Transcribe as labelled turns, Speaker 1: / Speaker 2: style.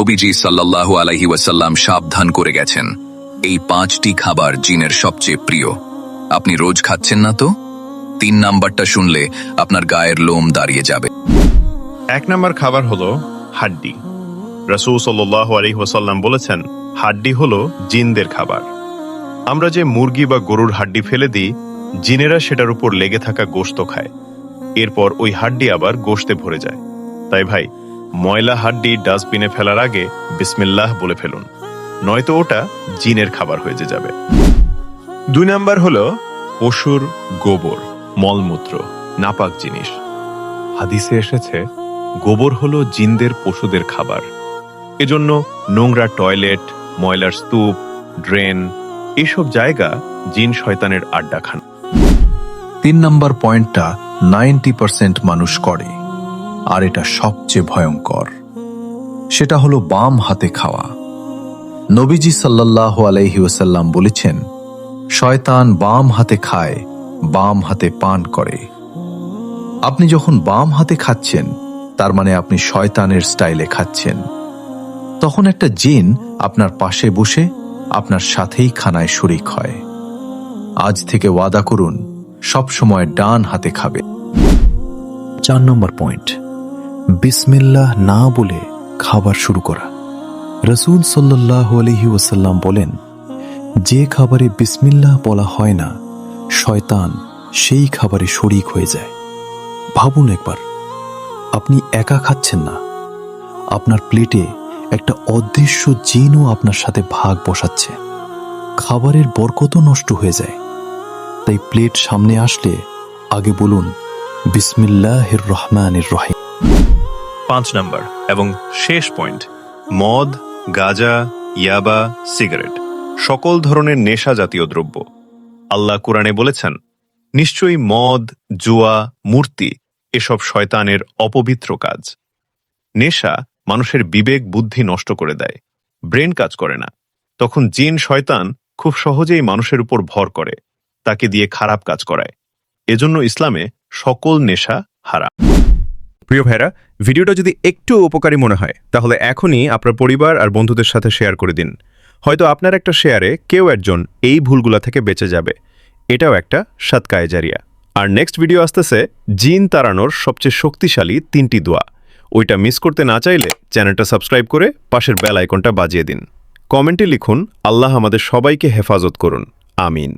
Speaker 1: নবীজি সাল্লাল্লাহু আলাইহি ওয়াসাল্লাম সাবধান করে গেছেন, এই 5টি খাবার জিনের সবচেয়ে প্রিয়। আপনি রোজ খাচ্ছেন না তো? 3 নাম্বারটা শুনলে আপনার গায়ের লোম দাঁড়িয়ে যাবে।
Speaker 2: 1 নাম্বার খাবার হলো হাড্ডি। রাসূল সাল্লাল্লাহু আলাইহি ওয়াসাল্লাম বলেছেন, হাড্ডি হলো জিনদের খাবার। আমরা যে মুরগি বা গরুর হাড্ডি ফেলে দিই, জিনেরা সেটার উপর লেগে থাকা গোশত খায়। এরপর ওই হাড্ডি আবার গোশতে ভরে যায়। তাই ভাই, ময়লা হাড্ডি ডাস্টবিনে ফেলার আগে বিসমিল্লাহ বলে ফেলুন, নয়তো ওটা জিনের খাবার হয়ে যাবে। 2 নাম্বার হলো পশুর গোবর, মলমূত্র, নাপাক জিনিস। হাদিসে এসেছে, গোবর হলো জিনদের পশুদের খাবার। এজন্য নোংরা টয়লেট, ময়লার স্তূপ, ড্রেন, এসব জায়গা জিন শয়তানের আড্ডাখানা।
Speaker 3: 3 নাম্বার পয়েন্টটা 90% মানুষ করে, আর এটা সবচেয়ে ভয়ঙ্কর। সেটা হলো বাম হাতে খাওয়া। নবীজি সাল্লাল্লাহু আলাইহি ওয়াসাল্লাম বলেছেন, শয়তান বাম হাতে খায়, বাম হাতে পান করে। আপনি যখন বাম হাতে খাচ্ছেন, তার মানে আপনি শয়তানের স্টাইলে খাচ্ছেন। তখন একটা জিন আপনার পাশে বসে আপনার সাথেই খানায় শরিক হয়। আজ থেকে ওয়াদা করুন, সব সময় ডান হাতে খাবে।
Speaker 4: 4 নম্বর পয়েন্ট, বিসমিল্লাহ না বলে খাবার শুরু করা। রাসূল সাল্লাল্লাহু আলাইহি ওয়াসাল্লাম বলেন, যে খাবারে বিসমিল্লাহ বলা হয় না, শয়তান সেই খাবারে শরিক হয়ে যায়। ভাবুন একবার, আপনি একা খাচ্ছেন না, আপনার প্লেটে একটা অদৃশ্য জিনও আপনার সাথে ভাগ বসাচ্ছে। খাবারের বরকতও নষ্ট হয়ে যায়। তাই প্লেট সামনে আসলে আগে বলুন, বিসমিল্লাহির রহমানির রহিম।
Speaker 2: 5 নাম্বার এবং শেষ পয়েন্ট, মদ, গাঁজা, ইয়াবা, সিগারেট, সকল ধরনের নেশা জাতীয় দ্রব্য। আল্লাহ কুরআনে বলেছেন, নিশ্চয়ই মদ, জুয়া, মূর্তি এসব শয়তানের অপবিত্র কাজ। নেশা মানুষের বিবেক বুদ্ধি নষ্ট করে দেয়, ব্রেন কাজ করে না। তখন জিন শয়তান খুব সহজেই মানুষের উপর ভর করে, তাকে দিয়ে খারাপ কাজ করায়। এজন্য ইসলামে সকল নেশা হারাম।
Speaker 5: প্রিয় ভাইরা, ভিডিওটা যদি একটু উপকারী মনে হয় তাহলে এখনই আপনার পরিবার আর বন্ধুদের সাথে শেয়ার করে দিন। হয়তো আপনার একটা শেয়ারে কেউ একজন এই ভুলগুলা থেকে বেঁচে যাবে। এটাও একটা সাদকায়ে জারিয়া। আর নেক্সট ভিডিও আসতেছে জিন তাড়ানোর সবচেয়ে শক্তিশালী 3টি দোয়া। ওইটা মিস করতে না চাইলে চ্যানেলটা সাবস্ক্রাইব করে পাশের বেল আইকনটা বাজিয়ে দিন। কমেন্টে লিখুন, আল্লাহ আমাদের সবাইকে হেফাজত করুন, আমিন।